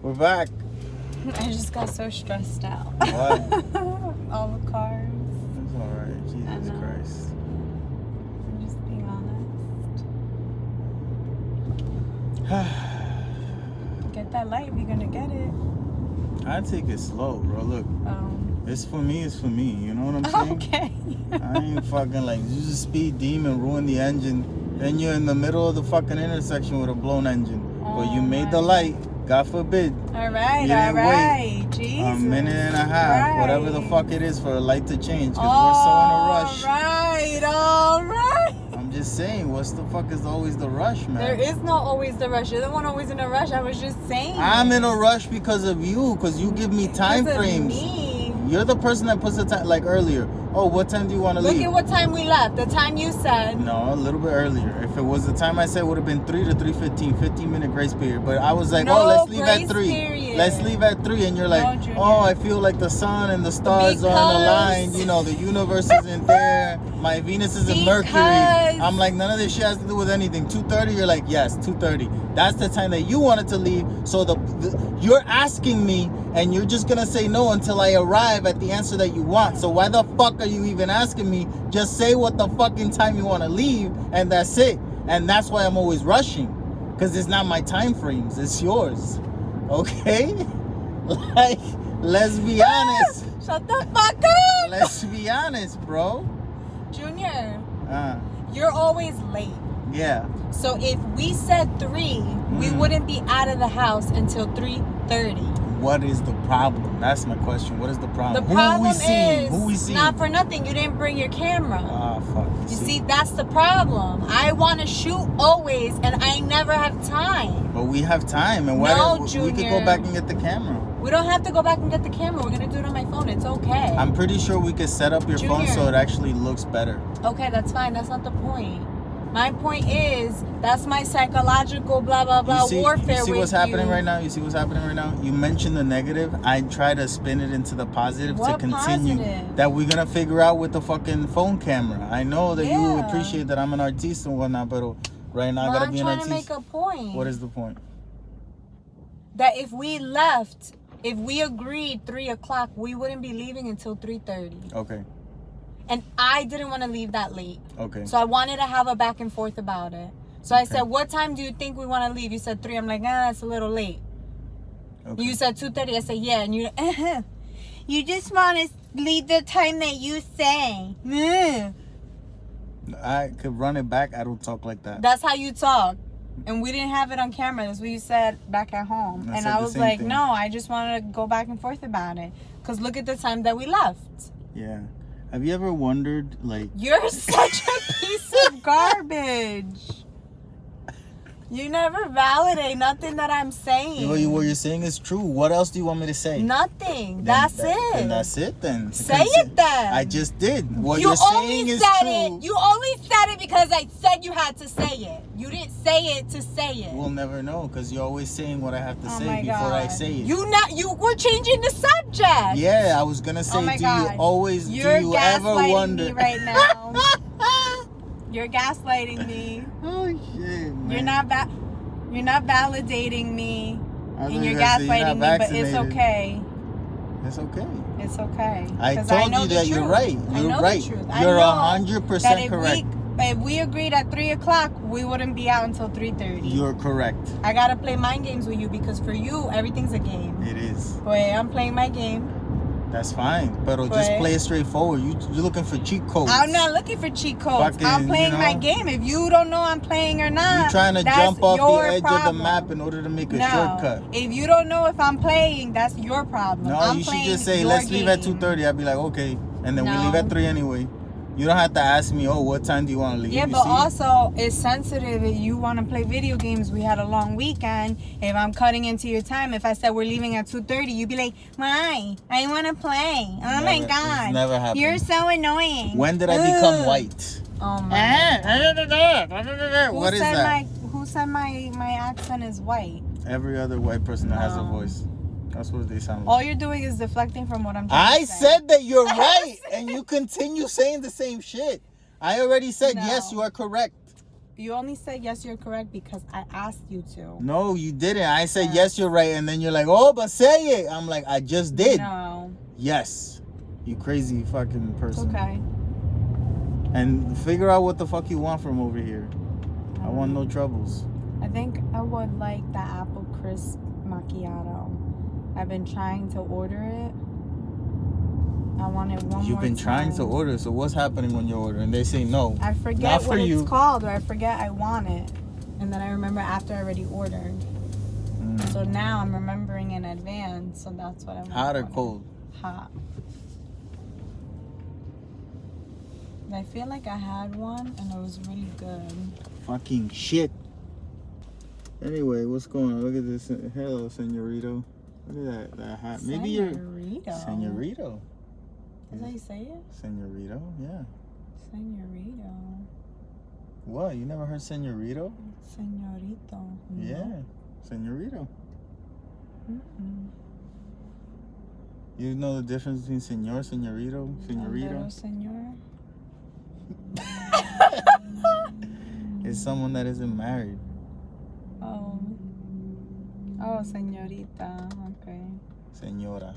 We're back. I just got so stressed out. What? All the cars. It's alright. Jesus Christ. I'm just being honest. Get that light if you're gonna get it. I take it slow, bro. Look. It's for me, it's for me. You know what I'm saying? Okay. I ain't fucking like, you just speed demon, ruin the engine. Then you're in the middle of the fucking intersection with a blown engine. But you made the light. God forbid. Alright, alright. Jesus. A minute and a half, whatever the fuck it is for a light to change. Because we're so in a rush. Alright. I'm just saying, what's the fuck is always the rush, man? There is not always the rush. You're the one always in a rush. I was just saying. I'm in a rush because of you, because you give me time frames. You're the person that puts the time, like earlier. Oh, what time do you want to leave? Look at what time we left. The time you said. No, a little bit earlier. If it was the time I said, it would have been 3 to 3:15, 15-minute grace period. But I was like, no, let's leave at 3. Period. Let's leave at 3. And you're like, no, I feel like the sun and the stars are aligned. You know, the universe isn't there. My Venus is in Mercury. I'm like, none of this shit has to do with anything. 2:30, you're like, yes, 2:30. That's the time that you wanted to leave. So you're asking me, and you're just going to say no until I arrive at the answer that you want. So why the fuck are you even asking me? Just say what the fucking time you want to leave, and that's it. And that's why I'm always rushing, because it's not my time frames, it's yours. Okay? Like, let's be honest. Shut the fuck up. Let's be honest, bro. Junior, you're always late. Yeah. So if we said 3, we wouldn't be out of the house until 3:30. What is the problem? That's my question. What is the problem? The problem Who we seeing? Not for nothing. You didn't bring your camera. Ah, fuck. You see, that's the problem. I want to shoot always, and I never have time. But we have time, and we could go back and get the camera. We don't have to go back and get the camera. We're gonna do it on my phone. It's okay. I'm pretty sure we could set up your phone so it actually looks better. Okay, that's fine. That's not the point. My point is, that's my psychological blah, blah, blah warfare. You see what's happening right now? You see what's happening right now? You mentioned the negative. I try to spin it into the positive to continue. Positive? That we're going to figure out with the fucking phone camera. I know that you appreciate that I'm an artist and whatnot, but right now I got to be an artist. I'm trying to make a point. What is the point? That if we left, if we agreed 3 o'clock, we wouldn't be leaving until 3:30. Okay. And I didn't want to leave that late. Okay. So I wanted to have a back and forth about it. So I said, what time do you think we want to leave? You said 3. I'm like, it's a little late. Okay. You said 2:30. I said, yeah. And you, you just want to leave the time that you say. I could run it back. I don't talk like that. That's how you talk. And we didn't have it on camera. That's what you said back at home. And I was like, no, I just wanted to go back and forth about it. Because look at the time that we left. Yeah. Have you ever wondered, like... You're such a piece of garbage. You never validate nothing that I'm saying. What you're saying is true. What else do you want me to say? Nothing. That's it. Then that's it then. Say it then. I just did. What you're saying is true. You only said it because I said you had to say it. You didn't say it to say it. We'll never know because you're always saying what I have to say before I say it. You were changing the subject. Yeah, I was going to say, do you ever wonder? You're gaslighting me right now. You're gaslighting me. Oh shit, man. You're not validating me. And you're gaslighting me, but it's okay. It's okay. It's okay. I told you that you're right. You're right. You're 100% correct. If we agreed at 3 o'clock, we wouldn't be out until 3:30. You're correct. I gotta play mind games with you because for you, everything's a game. It is. Boy, I'm playing my game. That's fine, but just play it straightforward. You're looking for cheat codes. I'm not looking for cheat codes. I'm playing my game. If you don't know I'm playing or not, you're trying to jump off the edge of the map in order to make a shortcut. If you don't know if I'm playing, that's your problem. No, you should just say, let's leave at 2:30. I'd be like, okay, and then we leave at 3 anyway. You don't have to ask me, what time do you want to leave? Yeah, but also, it's sensitive. If you want to play video games, we had a long weekend. If I'm cutting into your time, if I said we're leaving at 2:30, you'd be like, why? I want to play. Oh my God. It's never happened. You're so annoying. When did I become white? Oh my God. What is that? Who said my accent is white? Every other white person that has a voice. That's what they sound like. All you're doing is deflecting from what I'm trying to say. I said that you're right, and you continue saying the same shit. I already said, yes, you are correct. You only said yes, you're correct because I asked you to. No, you didn't. I said yes, you're right, and then you're like, oh, but say it. I'm like, I just did. No. Yes. You crazy fucking person. Okay. And figure out what the fuck you want from over here. I want no troubles. I think I would like the apple crisp macchiato. I've been trying to order it. I want it one more time. You've been trying to order, so what's happening when you're ordering? They say no. I forget what it's called, or I forget I want it. And then I remember after I already ordered. So now I'm remembering in advance, so that's what I want. Hot or cold? Hot. I feel like I had one and it was really good. Fucking shit. Anyway, what's going on? Look at this. Hello, señorito. Look at that hat. Maybe you're... Señorito. Is that how you say it? Señorito, yeah. Señorito. What? You never heard señorito? Señorito. Yeah. Señorito. Mm-mm. You know the difference between señor, señorito, señorito? Señor. It's someone that isn't married. Oh. Oh, señorita. Okay. Señora.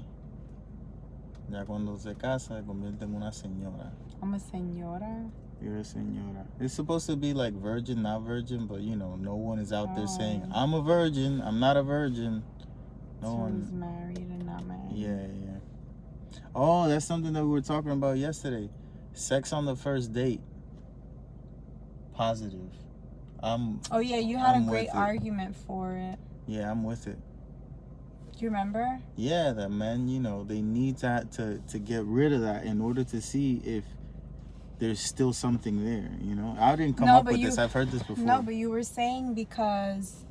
Ya cuando se casa, se convierte en una señora. I'm a señora. You're a señora. It's supposed to be like virgin, not virgin, but you know, no one is out there saying, I'm a virgin, I'm not a virgin. No one. Who's married and not married. Yeah. Oh, that's something that we were talking about yesterday. Sex on the first date. Positive. Oh yeah, you had a great argument for it. Yeah, I'm with it. Do you remember? Yeah, that men, you know, they need to get rid of that in order to see if there's still something there, you know? I didn't come up with this. I've heard this before. No, but you were saying because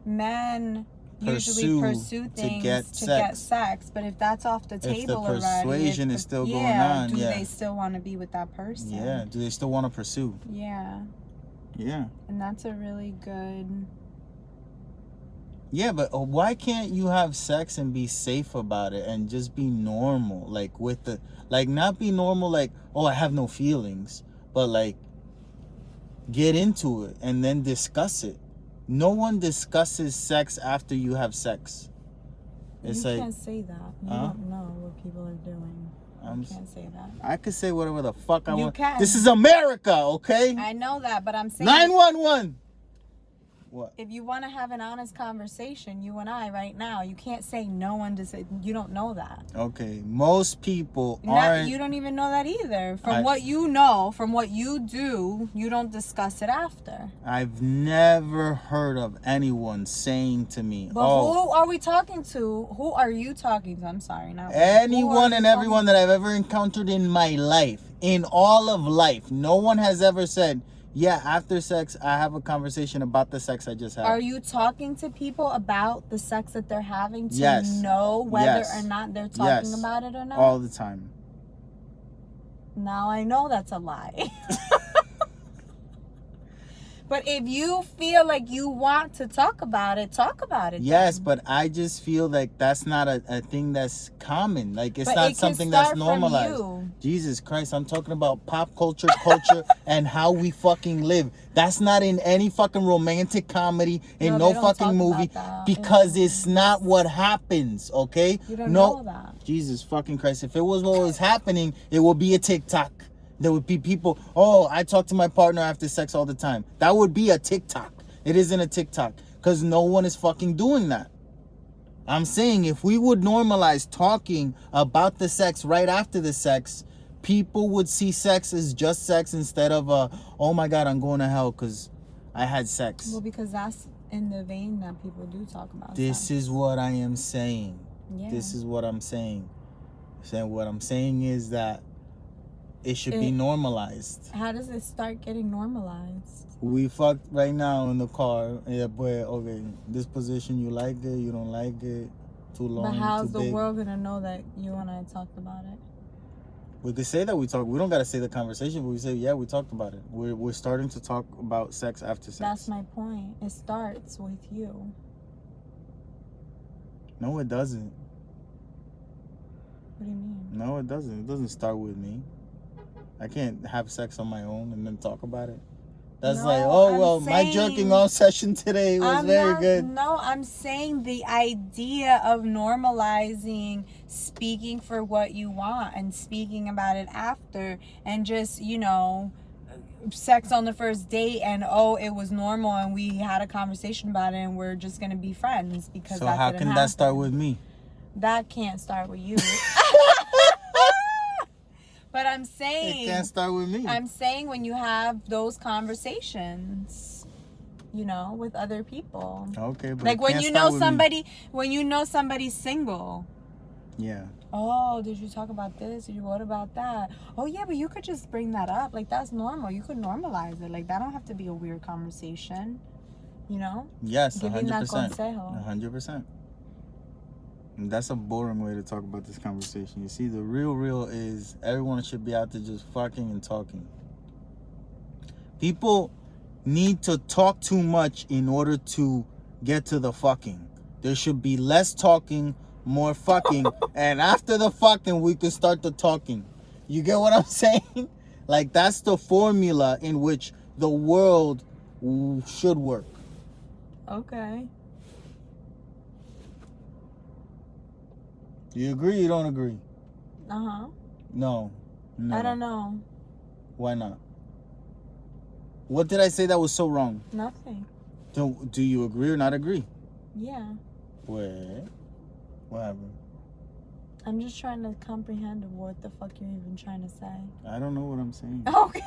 men usually pursue things to get sex. But if that's off the table already, if the persuasion is still going on, do they still want to be with that person? Yeah, do they still want to pursue? Yeah. Yeah. And that's a really good... Yeah, but why can't you have sex and be safe about it and just be normal? Like with the... Like not be normal like, oh, I have no feelings. But like, get into it and then discuss it. No one discusses sex after you have sex. It's you can't say that. You don't know what people are doing. You can't say that. I could say whatever the fuck I want. You can. This is America, okay? I know that, but I'm saying... 911! What? If you want to have an honest conversation, you and I right now, you can't say no one does it. You don't know that. Okay, most people aren't. You don't even know that either. From what you know, from what you do, you don't discuss it after. I've never heard of anyone saying to me, but who are we talking to? Who are you talking to? I'm sorry, not anyone and everyone that I've ever encountered in my life, in all of life. No one has ever said, yeah, after sex, I have a conversation about the sex I just had. Are you talking to people about the sex that they're having to know whether or not they're talking about it or not? All the time. Now I know that's a lie. But if you feel like you want to talk about it, talk about it. Yes, but I just feel like that's not a thing that's common. Like, it's not something that's normalized. Jesus Christ, I'm talking about pop culture, and how we fucking live. That's not in any fucking romantic comedy, in no fucking movie, because it's not what happens, okay? You don't know that. Jesus fucking Christ. If it was what was happening, it would be a TikTok. There would be people, oh, I talk to my partner after sex all the time. That would be a TikTok. It isn't a TikTok because no one is fucking doing that. I'm saying if we would normalize talking about the sex right after the sex, people would see sex as just sex instead of, oh my God, I'm going to hell because I had sex. Well, because that's in the vein that people do talk about This is what I am saying. Yeah. This is what I'm saying. So what I'm saying is that it should be normalized. How does it start getting normalized? We fucked right now in the car. Yeah, but okay, this position, you like it, you don't like it, too long, but how's too the big. world gonna know that you and I talked about it? We could say that we talked. We don't gotta say the conversation, but we say, yeah, we talked about it. We're starting to talk about sex after sex. That's my point. It starts with you. No, it doesn't. What do you mean? No, it doesn't. It doesn't start with me. I can't have sex on my own and then talk about it. That's No, like, oh, I'm well, my saying- jerking off session today was very good. No, I'm saying the idea of normalizing speaking for what you want and speaking about it after, and just, you know, sex on the first date, and oh, it was normal and we had a conversation about it and we're just gonna be friends because So that how didn't can happen. that start with me? That can't start with you. But I'm saying It can't start with me. I'm saying when you have those conversations, you know, with other people. Okay, but Like it when can't you start know with somebody, me. when you know somebody's single. Yeah. Oh, did you talk about this? What about that? Oh yeah, but you could just bring that up. Like that's normal. You could normalize it. Like that don't have to be a weird conversation. You know? Yes, Giving that 100%. consejo. 100%. And that's a boring way to talk about this conversation. You see, the real is everyone should be out there just fucking and talking. People need to talk too much in order to get to the fucking. There should be less talking, more fucking, and after the fucking, we can start the talking. You get what I'm saying? Like, that's the formula in which the world should work. Okay. You agree or you don't agree? Uh-huh. No. I don't know. Why not? What did I say that was so wrong? Nothing. Do you agree or not agree? Yeah. What happened? I'm just trying to comprehend what the fuck you're even trying to say. I don't know what I'm saying. Okay.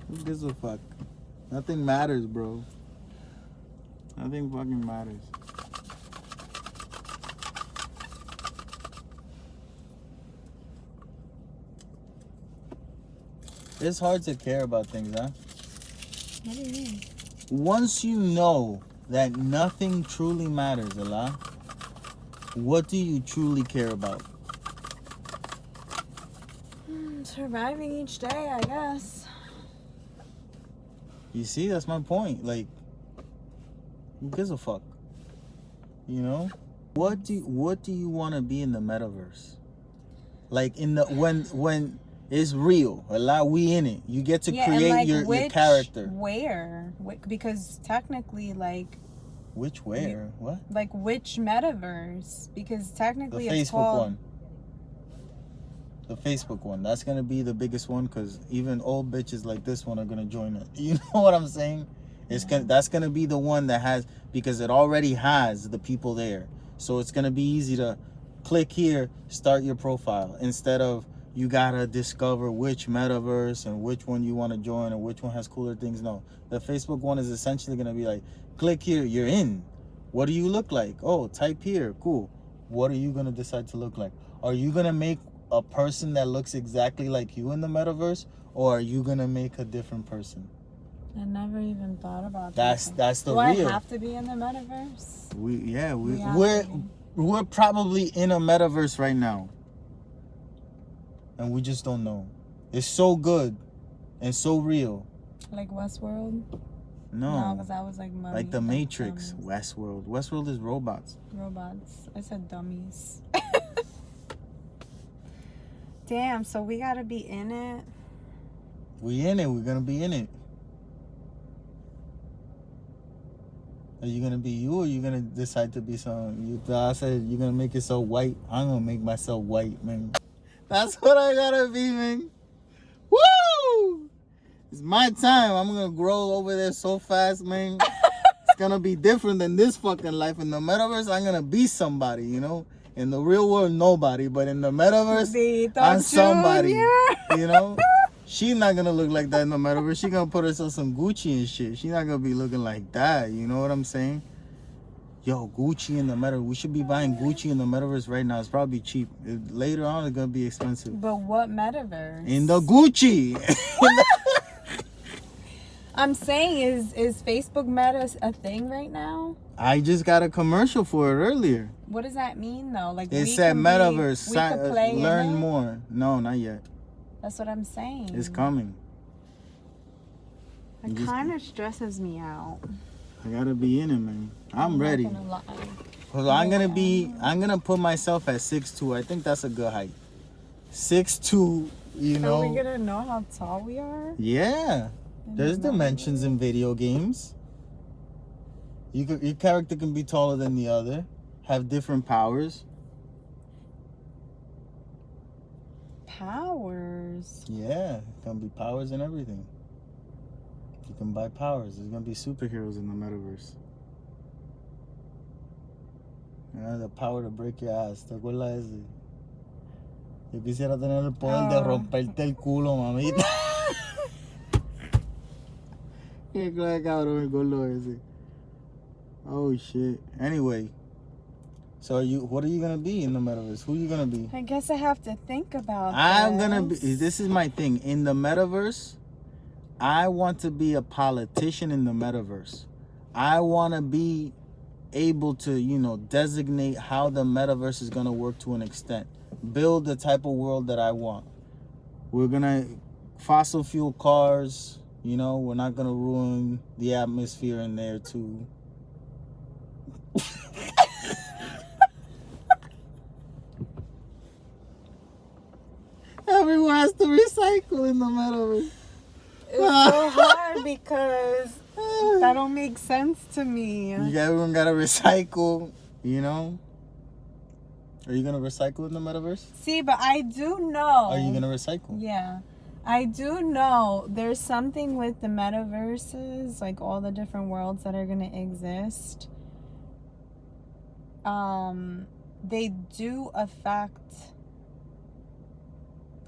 Who gives a fuck? Nothing matters, bro. Nothing fucking matters. It's hard to care about things, huh? What do you mean? Once you know that nothing truly matters, Allah, what do you truly care about? Surviving each day, I guess. You see, that's my point. Like, who gives a fuck? You know? What do you want to be in the metaverse? Like in the when it's real, Allah, we in it. You get to create and like your character. Where? Because technically, like. Which where? What? Like which metaverse? Because technically The it's Facebook called... one. The Facebook one. That's gonna be the biggest one because even old bitches like this one are gonna join it. You know what I'm saying? That's gonna be the one that has, because it already has the people there. So it's gonna be easy to click here, start your profile, instead of you gotta discover which metaverse and which one you want to join or which one has cooler things. No, the Facebook one is essentially gonna be like, click here, you're in. What do you look like? Oh, type here, cool. What are you gonna decide to look like? Are you gonna make a person that looks exactly like you in the metaverse, or are you gonna make a different person? I never even thought about That's the Do real. I have to be in the metaverse? We're probably in a metaverse right now, and we just don't know. It's so good and so real. Like Westworld? No, because I was like mummy, like the Matrix. dummies. Westworld. Westworld is robots. Robots. I said dummies. Damn, so we gotta be in it. We in it. We're gonna be in it. Are you gonna be you, or are you gonna decide to be some? I said you're gonna make it so white. I'm gonna make myself white, man. That's what I gotta be, man. Woo! It's my time. I'm gonna grow over there so fast, man. It's gonna be different than this fucking life. In the metaverse, I'm gonna be somebody, you know? In the real world, nobody. But in the metaverse, I'm somebody. You know? She's not gonna look like that in the metaverse. She's gonna put herself some Gucci and shit. She's not gonna be looking like that. You know what I'm saying? Yo, Gucci in the metaverse. We should be buying Gucci in the metaverse right now. It's probably cheap. Later on, it's gonna be expensive. But what metaverse? In the Gucci. I'm saying, is Facebook Meta a thing right now? I just got a commercial for it earlier. What does that mean though? Like It said metaverse. we could play learn in it? more. No, not yet. That's what I'm saying. It's coming. It kind of stresses me out. I gotta be in it, man. I'm ready. Not gonna lie. Cause I'm gonna put myself at 6'2". I think that's a good height. 6'2", You know? Are we gonna know how tall we are? Yeah. There's dimensions in video games. Your character can be taller than the other, have different powers. Powers? Yeah, it can be powers and everything. You can buy powers. There's gonna be superheroes in the metaverse. The power to break your ass. ¿Te acuerdas ese? Yo quisiera tener el poder de romperte el culo, mamita. Qué cabrón el gordo ese. Oh shit. Anyway, so what are you gonna be in the metaverse? Who are you gonna be? I guess I have to think about This is my thing. In the metaverse, I want to be a politician in the metaverse. I want to be able to, designate how the metaverse is going to work to an extent. Build the type of world that I want. We're going to fossil fuel cars, we're not going to ruin the atmosphere in there too. Everyone has to recycle in the metaverse. It's so hard because that don't make sense to me. Everyone gotta recycle, Are you gonna recycle in the metaverse? See, but I do know. Are you gonna recycle? Yeah. I do know there's something with the metaverses, like all the different worlds that are gonna exist. They do affect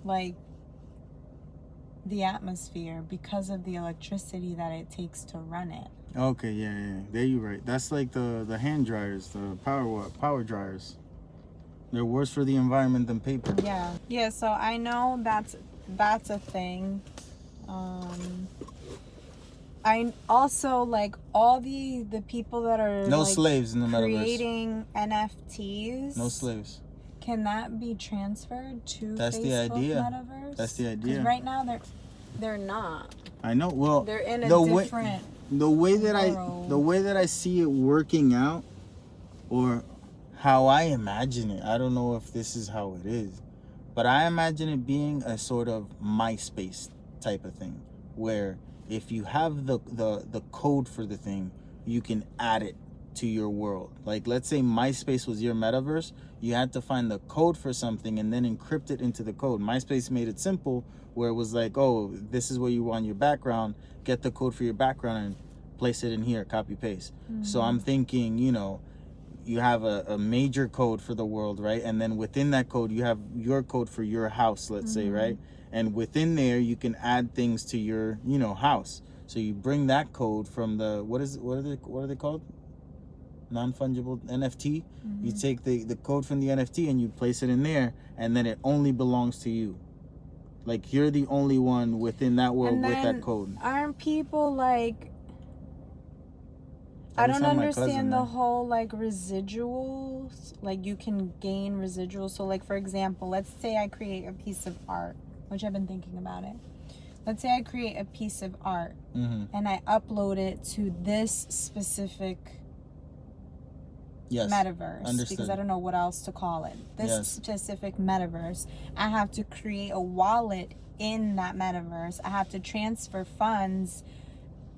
like the atmosphere because of the electricity that it takes to run it. Okay, yeah. There you're right. That's like the hand dryers, the power dryers. They're worse for the environment than paper. Yeah. So I know that's a thing. I also like all the people that are slaves in the metaverse. Creating NFTs. No slaves. Can that be transferred to That's Facebook the idea. Metaverse? That's the idea. Because right now they're not. I know. Well, they're in a different the way that I see it working out, or how I imagine it. I don't know if this is how it is, but I imagine it being a sort of MySpace type of thing, where if you have the code for the thing, you can add it to your world. Like, let's say MySpace was your metaverse, you had to find the code for something and then encrypt it into the code. MySpace made it simple, where it was like, oh, this is what you want your background, get the code for your background and place it in here, copy paste. So I'm thinking, you have a major code for the world, right? And then within that code, you have your code for your house, let's say, right? And within there, you can add things to your, house. So you bring that code from the, what are they called? Non-fungible NFT. You take the code from the NFT and you place it in there, and then it only belongs to you. Like, you're the only one within that world with that code. Aren't people like, I don't understand the whole like residuals. Like, you can gain residuals. So like, for example, let's say I create a piece of art, which I've been thinking about it. Let's say I create a piece of art and I upload it to this specific metaverse. Understood. Because I don't know what else to call it. This specific metaverse. I have to create a wallet in that metaverse. I have to transfer funds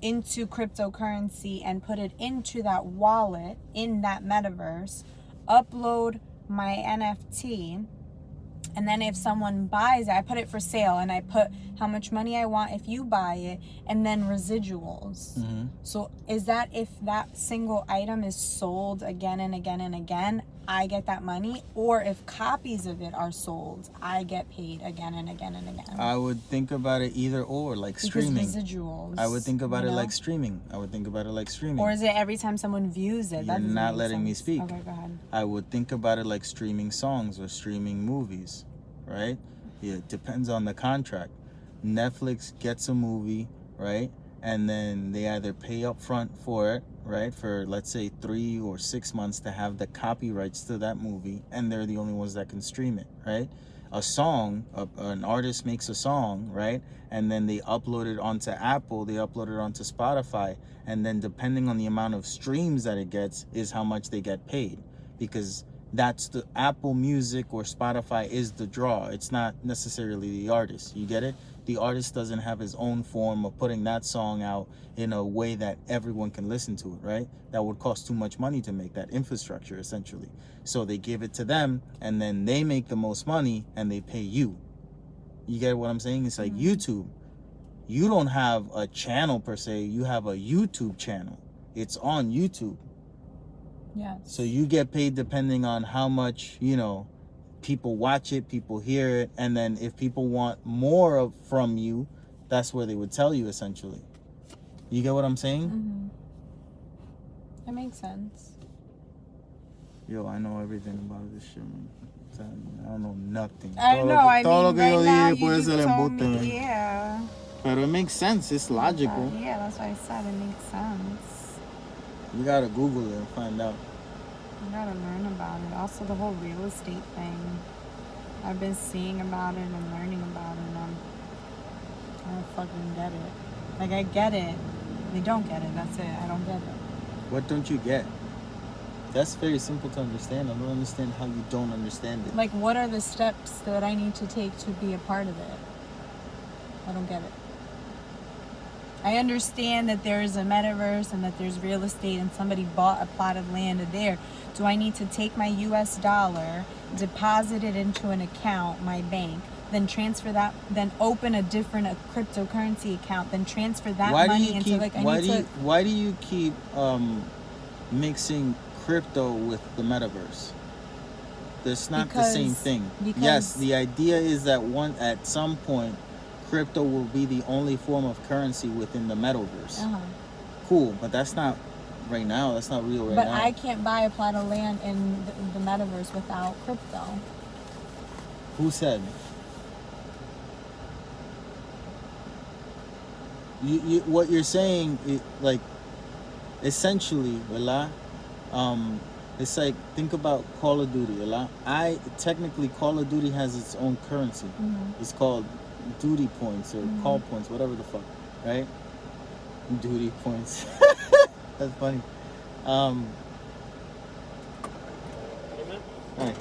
into cryptocurrency and put it into that wallet in that metaverse, upload my NFT, and then if someone buys it, I put it for sale and I put how much money I want if you buy it, and then residuals. So is that if that single item is sold again and again and again, I get that money? Or if copies of it are sold, I get paid again and again and again? I would think about it either or, like streaming. Because residuals. I would think about it like streaming. Or is it every time someone views it? You're not letting me speak. Okay, go ahead. I would think about it like streaming songs or streaming movies, right? It depends on the contract. Netflix gets a movie, right? And then they either pay up front for it, right? For, let's say, 3 or 6 months to have the copyrights to that movie, and they're the only ones that can stream it, right? A song, an artist makes a song, right? And then they upload it onto Apple, they upload it onto Spotify, and then depending on the amount of streams that it gets is how much they get paid. Because that's the Apple Music or Spotify is the draw. It's not necessarily the artist. You get it? The artist doesn't have his own form of putting that song out in a way that everyone can listen to it, right? That would cost too much money to make that infrastructure, essentially. So they give it to them, and then they make the most money, and they pay you. You get what I'm saying? It's like YouTube. You don't have a channel per se. You have a YouTube channel. It's on YouTube. Yes. So you get paid depending on how much, people watch it, people hear it, and then if people want more from you, that's where they would tell you, essentially. You get what I'm saying? Mm-hmm. That makes sense. Yo, I know everything about this shit, man. I don't know nothing. I know, I mean, right now you just told me, man. yeah. But it makes sense. It's logical. Yeah, that's why I said it makes sense. You gotta Google it and find out. You gotta learn about it. Also, the whole real estate thing. I've been seeing about it and learning about it, and I don't fucking get it. Like, I get it. They don't get it. That's it. I don't get it. What don't you get? That's very simple to understand. I don't understand how you don't understand it. Like, what are the steps that I need to take to be a part of it? I don't get it. I understand that there is a metaverse and that there's real estate and somebody bought a plot of land there. Do I need to take my US dollar, deposit it into an account, my bank, then transfer that, then open a different cryptocurrency account, then transfer that money into why do you keep mixing crypto with the metaverse? It's not the same thing. Yes, the idea is that at some point crypto will be the only form of currency within the metaverse. Cool, but that's not right now. That's not real now. But I can't buy a plot of land in the metaverse without crypto. Who said? You what you're saying, like, essentially, ¿verdad? It's like, think about Call of Duty, ¿verdad? Technically, Call of Duty has its own currency. Mm-hmm. It's called duty points or call points, whatever the fuck, right? Duty points. That's funny. Right.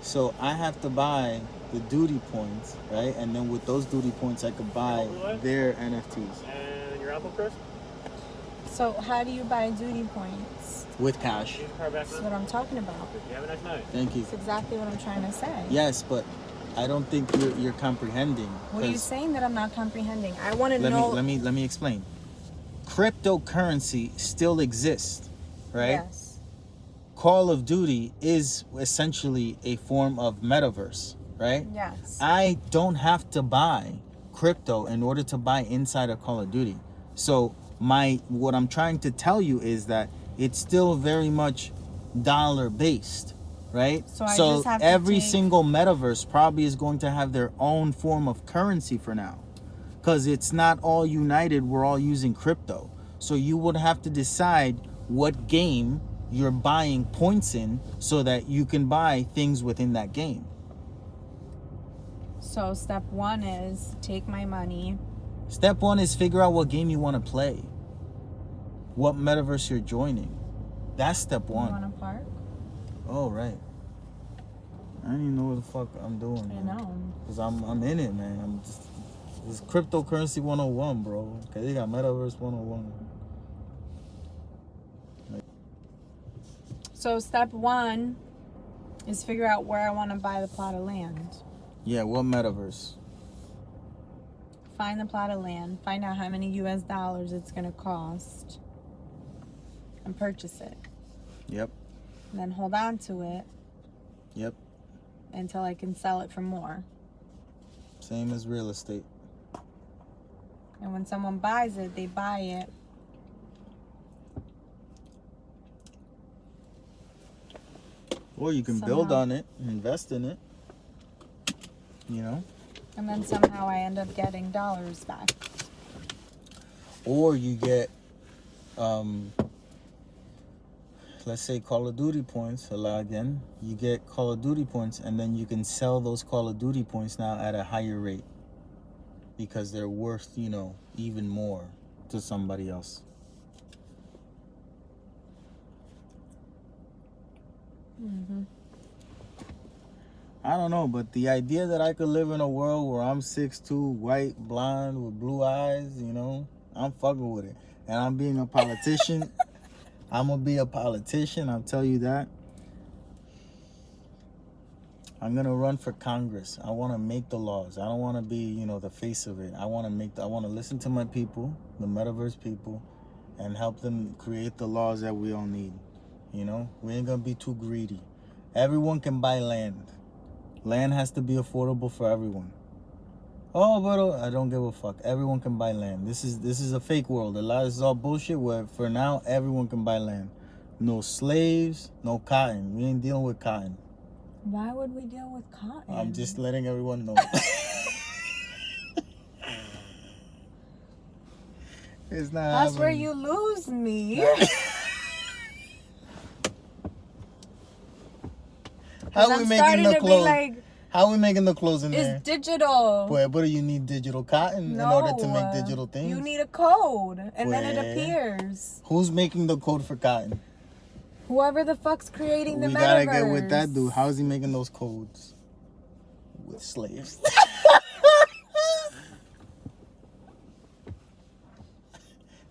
So I have to buy the duty points, right? And then with those duty points, I could buy their NFTs. And your apple crisp? So how do you buy duty points? With cash. That's what I'm talking about. You have a nice night. Thank you. That's exactly what I'm trying to say. Yes, but I don't think you're comprehending. What are you saying that I'm not comprehending? I want to know. Let me explain. Cryptocurrency still exists, right? Yes. Call of Duty is essentially a form of metaverse, right? Yes. I don't have to buy crypto in order to buy inside of Call of Duty. So what I'm trying to tell you is that it's still very much dollar based, right? So every single metaverse probably is going to have their own form of currency for now, because it's not all united. We're all using crypto. So you would have to decide what game you're buying points in so that you can buy things within that game. So step one is take my money. Step one is figure out what game you want to play. What metaverse you're joining. That's step one. You want to park? Oh, right. I don't even know what the fuck I'm doing. I know. Because I'm in it, man. It's cryptocurrency 101, bro. Okay, they got Metaverse 101. So step one is figure out where I want to buy the plot of land. Yeah, what metaverse? Find the plot of land. Find out how many US dollars it's going to cost. And purchase it. Yep. And then hold on to it. Yep. Until I can sell it for more. Same as real estate. And when someone buys it, they buy it. Or you can build on it, invest in it. You know? And then somehow I end up getting dollars back. Or you get, let's say Call of Duty points, again. You get Call of Duty points, and then you can sell those Call of Duty points now at a higher rate. Because they're worth, even more to somebody else. Mm-hmm. I don't know, but the idea that I could live in a world where I'm 6'2", white, blonde, with blue eyes, you know, I'm fucking with it. And I'm being a politician. I'm going to be a politician, I'll tell you that. I'm going to run for Congress. I want to make the laws. I don't want to be, you know, the face of it. I want to listen to my people, the Metaverse people, and help them create the laws that we all need. You know, we ain't going to be too greedy. Everyone can buy land. Land has to be affordable for everyone. Oh, but I don't give a fuck. Everyone can buy land. This is a fake world. This is all bullshit where for now everyone can buy land. No slaves, no cotton. We ain't dealing with cotton. Why would we deal with cotton? I'm just letting everyone know. It's not That's happening. where you lose me. How are we making the clothes? Like, how are we making the clothes in there? it's digital. But do you need digital cotton in order to make digital things? You need a code, and then it appears. Who's making the code for cotton? Whoever the fuck's creating the Metaverse. We gotta get with that dude. How is he making those codes? With slaves.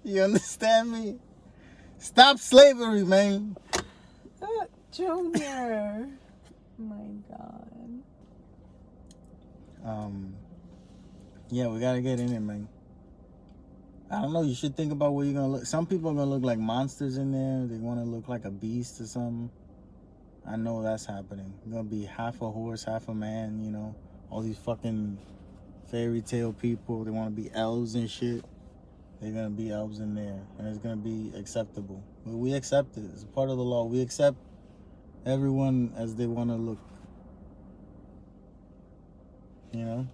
You understand me? Stop slavery, man. Junior. My God. Yeah, we gotta get in it, man. I don't know. You should think about where you're gonna look. Some people are gonna look like monsters in there. They want to look like a beast or something. I know that's happening. You're gonna be half a horse, half a man. You know, all these fucking fairy tale people. They want to be elves and shit. They're gonna be elves in there, and it's gonna be acceptable. But we accept it. It's part of the law. We accept everyone as they want to look. You know?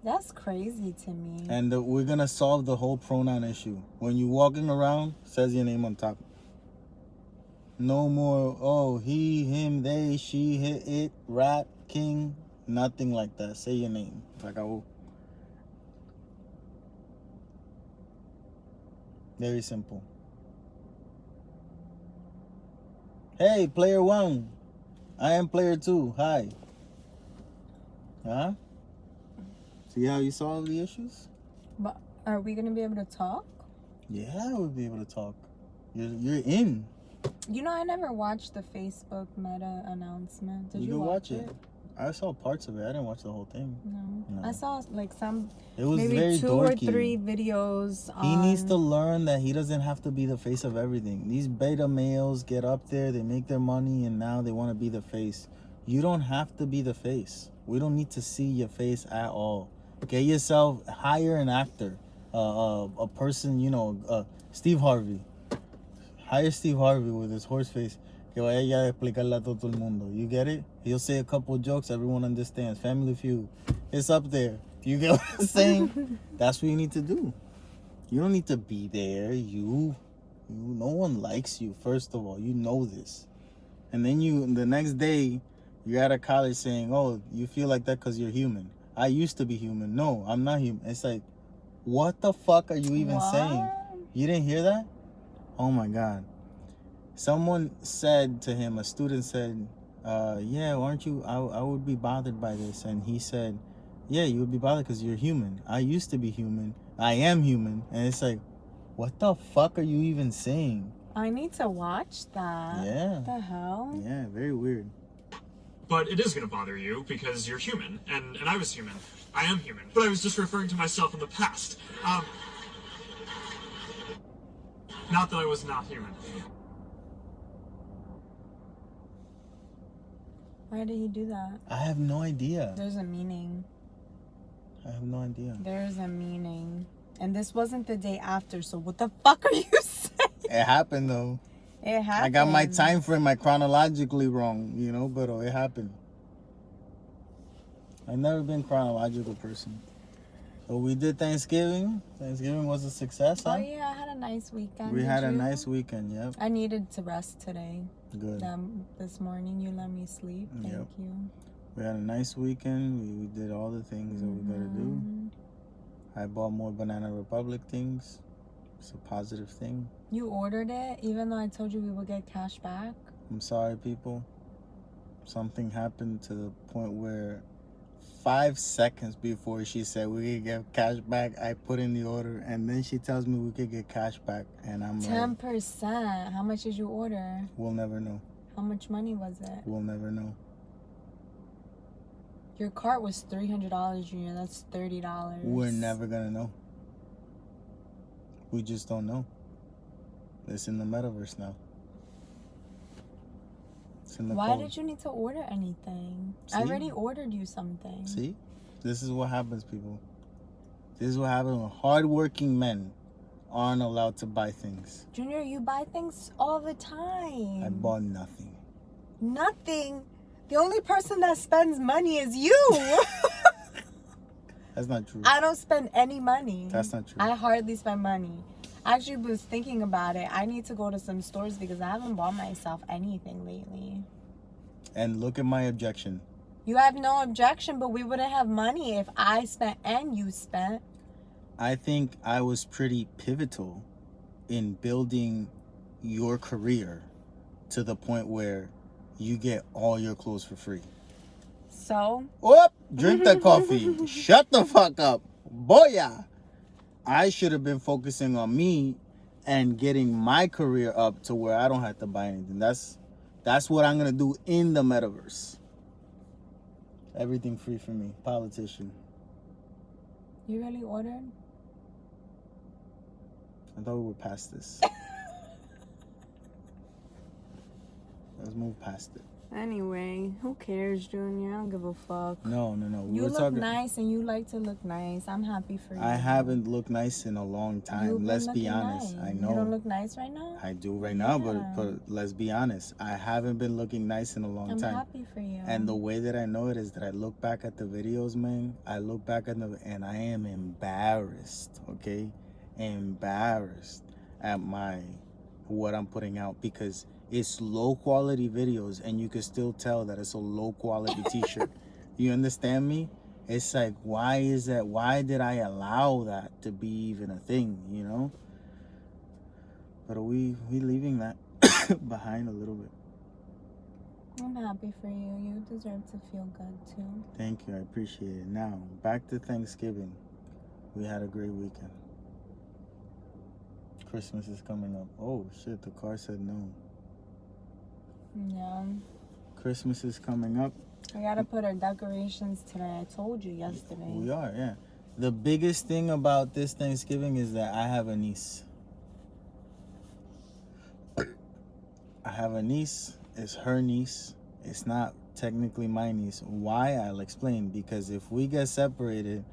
That's crazy to me. And we're going to solve the whole pronoun issue. When you're walking around, says your name on top. No more, oh, he, him, they, she, it, rat, king. Nothing like that. Say your name. Very simple. Hey, player 1. I am player 2. Hi. Huh? See how you solve the issues? But are we gonna be able to talk? Yeah, we'll be able to talk. You're in. You know, I never watched the Facebook Meta announcement. Did you watch it? I saw parts of it. I didn't watch the whole thing. No. I saw like some. It was maybe very 2 dorky. or 3 videos. He needs to learn that he doesn't have to be the face of everything. These beta males get up there, they make their money, and now they want to be the face. You don't have to be the face. We don't need to see your face at all. Get yourself, hire an actor, a person, you know, Steve Harvey. Hire Steve Harvey with his horse face. Que vaya ya a explicarle a todo el mundo. You get it? He'll say a couple of jokes, everyone understands. Family Feud. It's up there. You get what I'm saying? That's what you need to do. You don't need to be there. No one likes you, first of all. You know this. And then the next day, you're at a college saying, oh, you feel like that because you're human. I used to be human. No, I'm not human. It's like, what the fuck are you even saying? You didn't hear that? Oh my God. Someone said to him, a student said, yeah, aren't you, I would be bothered by this. And he said, yeah, you would be bothered because you're human. I used to be human. I am human. And it's like, what the fuck are you even saying? I need to watch that. Yeah. What the hell? Yeah, very weird. But it is going to bother you because you're human, and I was human. I am human. But I was just referring to myself in the past. Not that I was not human. Why did he do that? I have no idea. There's a meaning. I have no idea. There's a meaning. And this wasn't the day after, so what the fuck are you saying? It happened though. It happened. I got my time frame, my chronologically wrong, you know, but it happened. I've never been a chronological person. So we did Thanksgiving. Thanksgiving was a success, huh? Oh yeah, I had a nice weekend. We had a nice weekend, yep. I needed to rest today. Good. This morning you let me sleep. Thank you. We had a nice weekend. We did all the things that we gotta do. I bought more Banana Republic things. It's a positive thing. You ordered it, even though I told you we would get cash back? I'm sorry, people. something happened to the point where 5 seconds before she said we could get cash back, I put in the order, and then she tells me we could get cash back, and I'm 10%. Like, how much did you order? We'll never know. How much money was it? We'll never know. Your cart was $300, Junior. That's $30. We're never gonna know. We just don't know. It's in the metaverse now. Why code. did you need to order anything? See? I already ordered you something. See? This is what happens, people. This is what happens when hardworking men aren't allowed to buy things. Junior, you buy things all the time. I bought nothing. Nothing? The only person that spends money is you. That's not true. I don't spend any money. That's not true. I hardly spend money. I actually was thinking about it. I need to go to some stores because I haven't bought myself anything lately. And look at my objection. You have no objection, but we wouldn't have money if I spent and you spent. I think I was pretty pivotal in building your career to the point where you get all your clothes for free. So? Oh, drink the coffee. Shut the fuck up. Boya. I should have been focusing on me and getting my career up to where I don't have to buy anything. That's what I'm going to do in the metaverse. Everything free for me. Politician. You really ordered? I thought we were past this. Let's move past it. Anyway, who cares, Junior? I don't give a fuck. No. You look nice and you like to look nice. I'm happy for you. I haven't looked nice in a long time. Let's be honest. Nice. I know. You don't look nice right now? I do right now, but let's be honest. I haven't been looking nice in a long time. I'm happy for you. And the way that I know it is that I look back at the videos, man. I look back at them and I am embarrassed, okay? Embarrassed at what I'm putting out because it's low quality videos and you can still tell that it's a low quality t-shirt. You understand me? It's like, why is that? Why did I allow that to be even a thing, you know? But are we leaving that behind a little bit? I'm happy for you. You deserve to feel good too. Thank you. I appreciate it. Now, back to Thanksgiving. We had a great weekend. Christmas is coming up. Oh, shit. The car said no. Yeah. Christmas is coming up. I gotta put our decorations today. I told you yesterday. We are, yeah. The biggest thing about this Thanksgiving is that I have a niece. I have a niece. It's her niece. It's not technically my niece. Why? I'll explain. Because if we get separated,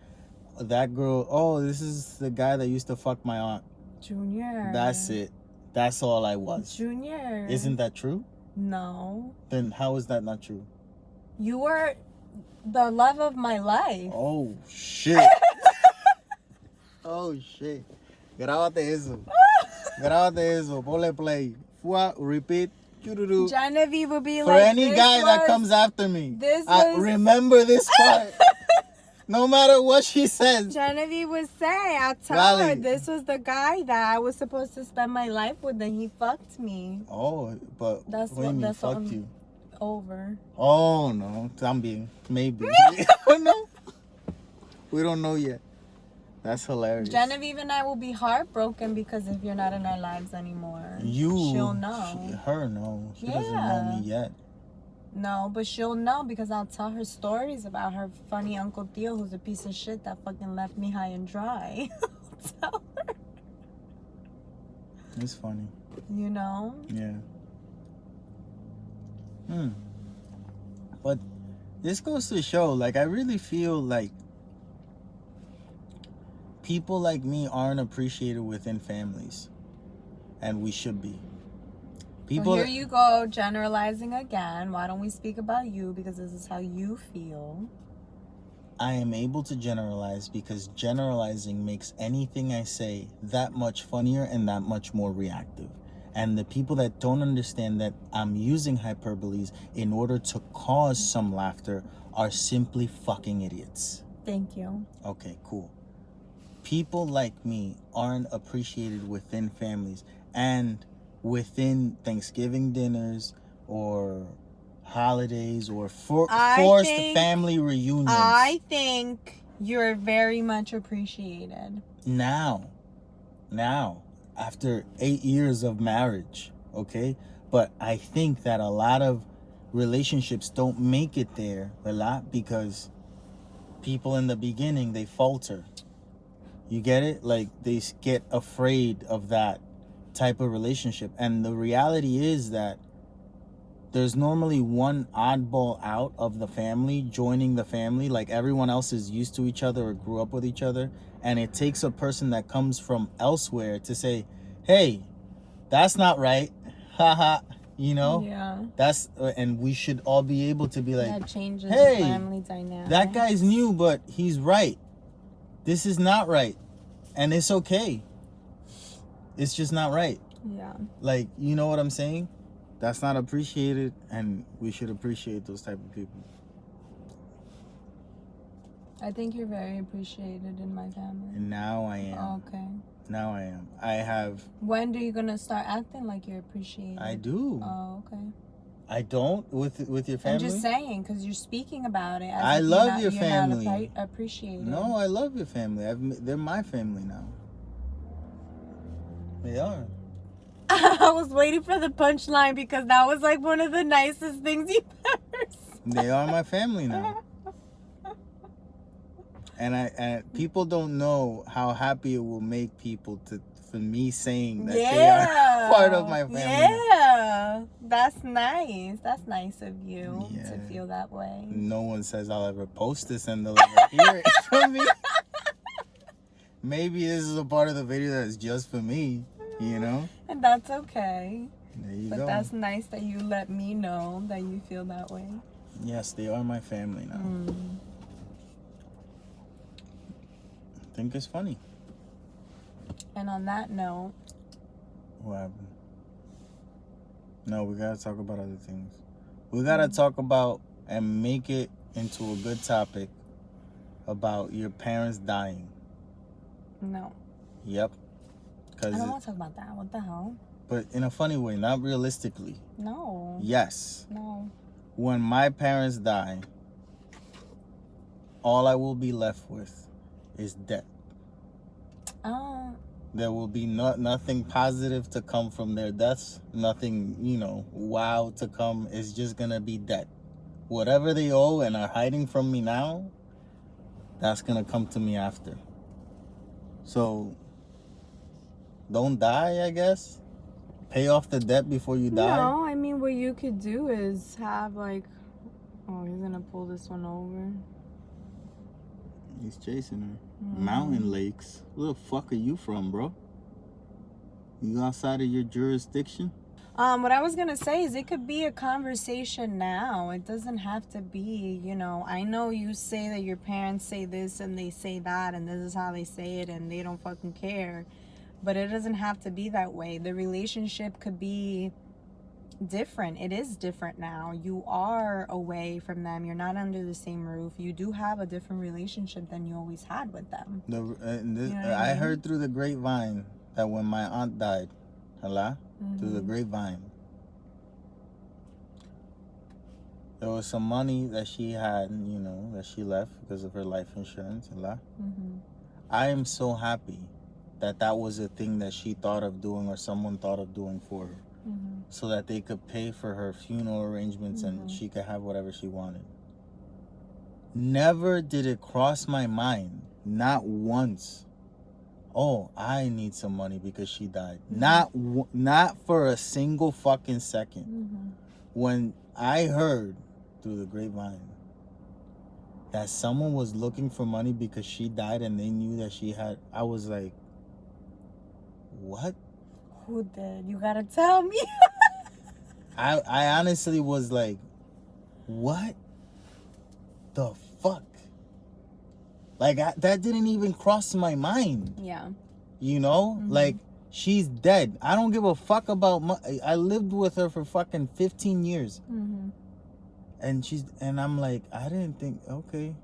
that girl, oh, this is the guy that used to fuck my aunt. Junior. That's it. That's all I was. Junior. Isn't that true? No. Then how is that not true? You were the love of my life. Oh, shit. Oh, shit. Grábate eso. Grábate eso. Ponle play. Repeat. Genevieve would be For like, any guy that comes after me, remember this part. No matter what she says. Genevieve would say, I'll tell her this was the guy that I was supposed to spend my life with and he fucked me. Oh, but that's what do you mean fucked you? Over. Oh, no. También. Maybe. No. We don't know yet. That's hilarious. Genevieve and I will be heartbroken because if you're not in our lives anymore. She'll know. Her know. She doesn't know me yet. No, but she'll know because I'll tell her stories about her funny Uncle Theo who's a piece of shit that fucking left me high and dry. I'll tell her. It's funny. You know? Yeah. But this goes to show, like, I really feel like people like me aren't appreciated within families. And we should be. People. Well, here you go, generalizing again. Why don't we speak about you? Because this is how you feel. I am able to generalize because generalizing makes anything I say that much funnier and that much more reactive. And the people that don't understand that I'm using hyperboles in order to cause some laughter are simply fucking idiots. Thank you. Okay, cool. People like me aren't appreciated within families and within Thanksgiving dinners or holidays or forced family reunions. I think you're very much appreciated. Now, after 8 years of marriage, okay? But I think that a lot of relationships don't make it there a lot because people in the beginning, they falter. You get it? Like, they get afraid of that type of relationship. And the reality is that there's normally one oddball out of the family joining the family. Like, everyone else is used to each other or grew up with each other. And it takes a person that comes from elsewhere to say, hey, that's not right. Haha. You know? Yeah. And we should all be able to be like, that changes hey, family dynamics. That guy's new, but he's right. This is not right. And it's okay. It's just not right. Yeah. Like, you know what I'm saying? That's not appreciated, and we should appreciate those type of people. I think you're very appreciated in my family. And now I am. Oh, okay. Now I am. I have... When are you going to start acting like you're appreciated? I do. Oh, okay. I don't with your family? I'm just saying, because you're speaking about it. I love your family. You're not appreciated. No, I love your family. They're my family now. They are. I was waiting for the punchline because that was like one of the nicest things you've ever said. They are my family now. And people don't know how happy it will make people for me saying that they are part of my family. Yeah, that's nice. That's nice of you to feel that way. No one says I'll ever post this and they'll ever hear it from me. Maybe this is a part of the video that's just for me, you know? And that's okay. There you go. But that's nice that you let me know that you feel that way. Yes, they are my family now. I think it's funny. And on that note... What happened? No, we gotta talk about other things. We gotta talk about and make it into a good topic about your parents dying. No. Yep. I don't want to talk about that. What the hell? But in a funny way, not realistically. No. Yes. No. When my parents die, all I will be left with is debt. There will be nothing positive to come from their deaths. Nothing, wow to come. It's just going to be debt. Whatever they owe and are hiding from me now, that's going to come to me after. So, don't die, I guess. Pay off the debt before you die. No, I mean, what you could do is have, like... Oh, he's going to pull this one over. He's chasing her. Mountain lakes. Where the fuck are you from, bro? You outside of your jurisdiction? What I was going to say is it could be a conversation now. It doesn't have to be, I know you say that your parents say this and they say that and this is how they say it and they don't fucking care. But it doesn't have to be that way. The relationship could be different. It is different now. You are away from them. You're not under the same roof. You do have a different relationship than you always had with them. I heard through the grapevine that when my aunt died, through the grapevine, there was some money that she had, that she left because of her life insurance, I am so happy that was a thing that she thought of doing or someone thought of doing for her. So that they could pay for her funeral arrangements and she could have whatever she wanted. Never did it cross my mind, not once, oh, I need some money because she died. Not for a single fucking second. When I heard through the grapevine that someone was looking for money because she died and they knew that she had, I was like, what? Who did? You gotta tell me. I honestly was like, what the fuck? Like, that didn't even cross my mind. Yeah. Like, she's dead. I don't give a fuck about I lived with her for fucking 15 years. And I'm like, I didn't think, okay.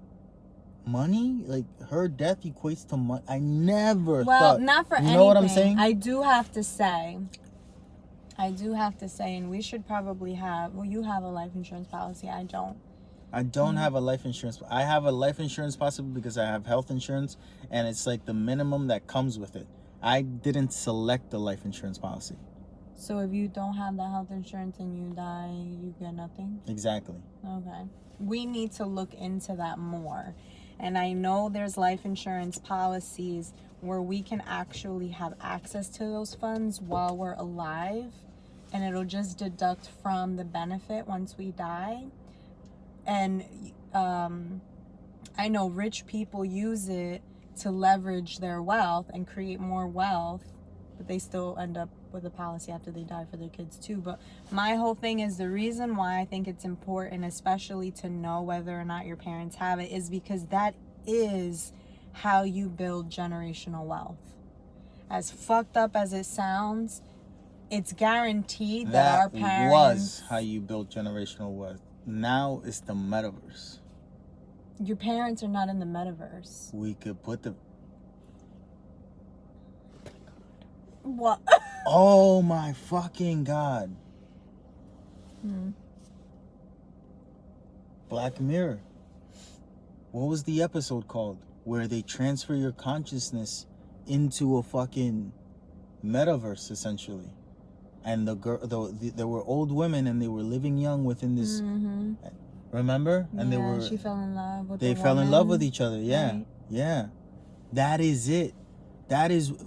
Money? Like, her death equates to money. I never thought. Well, not for anything. You know what I'm saying? I do have to say, I do have to say, and we should probably have, well, you have a life insurance policy. I don't. I don't have a life insurance. I have a life insurance policy because I have health insurance, and it's like the minimum that comes with it. I didn't select the life insurance policy. So if you don't have the health insurance and you die, you get nothing? Exactly. Okay. We need to look into that more. And I know there's life insurance policies where we can actually have access to those funds while we're alive, and it'll just deduct from the benefit once we die. And I know rich people use it to leverage their wealth and create more wealth, but they still end up with a policy after they die for their kids too. But my whole thing is, the reason why I think it's important, especially to know whether or not your parents have it, is because that is how you build generational wealth. As fucked up as it sounds, it's guaranteed that our parents... was how you built generational wealth. Now it's the metaverse. Your parents are not in the metaverse. We could put the... What? Oh my fucking God. Black Mirror. What was the episode called? Where they transfer your consciousness into a fucking metaverse, essentially. And there were old women, and they were living young within this. Remember? And she fell in love with. They fell in love with each other. Yeah, right. Yeah. That is it.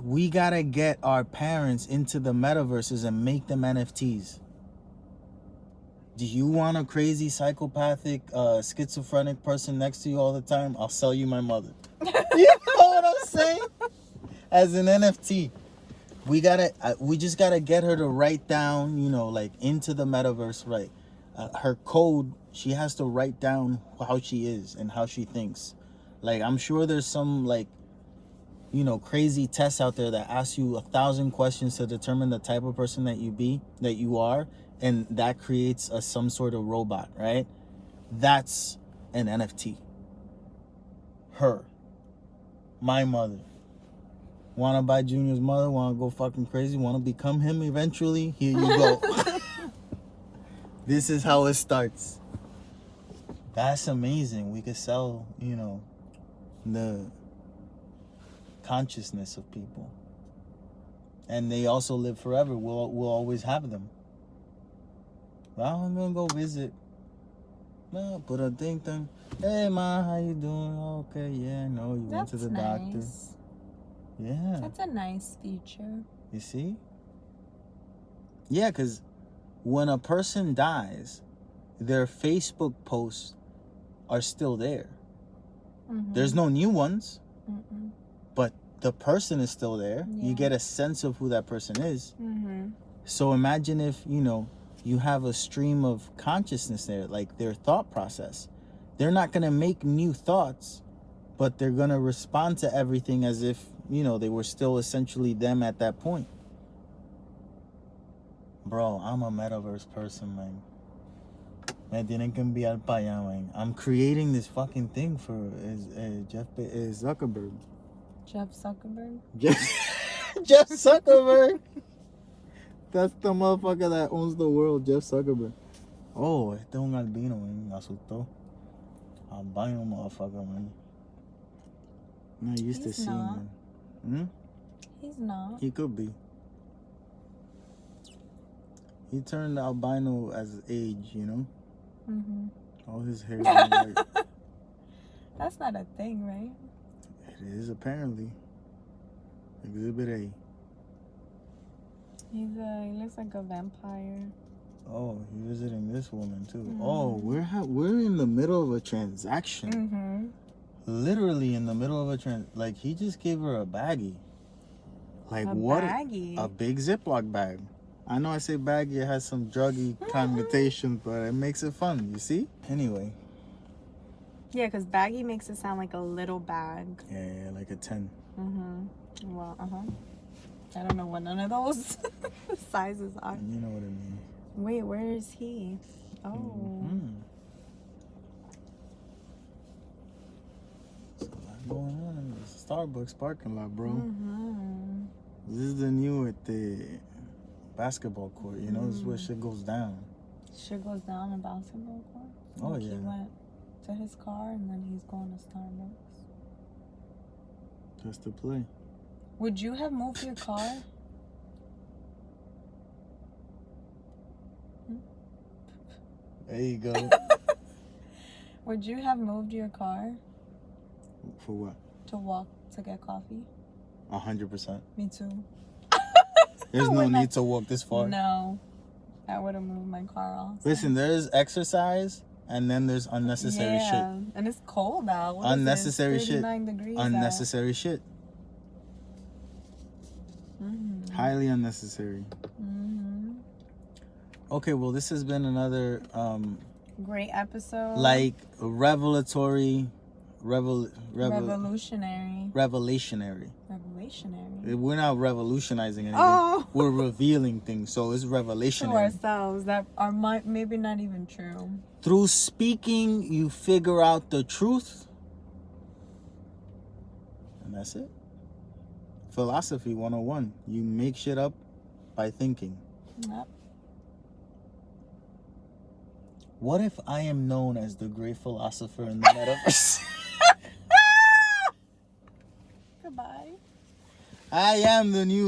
We gotta get our parents into the metaverses and make them NFTs. Do you want a crazy, psychopathic, schizophrenic person next to you all the time? I'll sell you my mother. You know what I'm saying? As an NFT. We just gotta get her to write down, like into the metaverse, right? Her code, she has to write down how she is and how she thinks. Like, I'm sure there's some, like, crazy tests out there that ask you 1,000 questions to determine the type of person that you are, and that creates some sort of robot, right? That's an NFT. Her. My mother. Want to buy Junior's mother? Want to go fucking crazy? Want to become him eventually? Here you go. This is how it starts. That's amazing. We could sell, the consciousness of people. And they also live forever. We'll always have them. Well, I'm going to go visit. No, put a thing. Hey, Ma, how you doing? Okay, yeah, no, you went to the doctor. Yeah. That's a nice feature. You see? Yeah, because when a person dies, their Facebook posts are still there. There's no new ones, but the person is still there. Yeah. You get a sense of who that person is. So imagine if, you have a stream of consciousness there, like their thought process. They're not going to make new thoughts, but they're going to respond to everything as if, they were still essentially them at that point. Bro, I'm a metaverse person, man. Me tienen que enviar para allá, man. I'm creating this fucking thing for Jeff Zuckerberg. Jeff Zuckerberg? Jeff Zuckerberg! That's the motherfucker that owns the world, Jeff Zuckerberg. Oh, este es un albino, man. Me asustó. Albino motherfucker, man. I'm not used to seeing him. He's not. He could be. He turned albino as age, All his hair is white. That's not a thing, right? It is, apparently. Exhibit A. He looks like a vampire. Oh, he's visiting this woman too. Oh, we're in the middle of a transaction. Literally in the middle of like he just gave her a baggie. Like what? Baggie? A big Ziploc bag. I know I say baggie, it has some druggy connotations, but it makes it fun, you see? Anyway. Yeah, because baggie makes it sound like a little bag. Yeah, like a 10. Well, I don't know what none of those sizes are. You know what I mean. Wait, where is he? Oh. There's a lot going on. There's a Starbucks parking lot, bro. This is the new basketball court. You know, this is where shit goes down. Shit goes down in basketball court. Oh, Like yeah. He went to his car and then he's going to Starbucks. Just to play. Would you have moved your car? There you go. Would you have moved your car For what? to walk to get coffee? 100%. Me too. There's no When need to walk this far. No. I would have moved my car off. Listen, there's exercise and then there's unnecessary shit. And it's cold out. What is Unnecessary this? shit. 39 degrees Unnecessary shit. out. Highly unnecessary. Okay, well, this has been another Great episode. like revelatory, Revolutionary. revelationary. Revelationary. We're not revolutionizing anything. Oh. We're revealing things, so it's To revelationary. ourselves that are maybe not even true. Through speaking, you figure out the truth, and that's it. Philosophy 101. You make shit up by thinking. Yep. What if I am known as the great philosopher in the metaverse? Goodbye. I am the new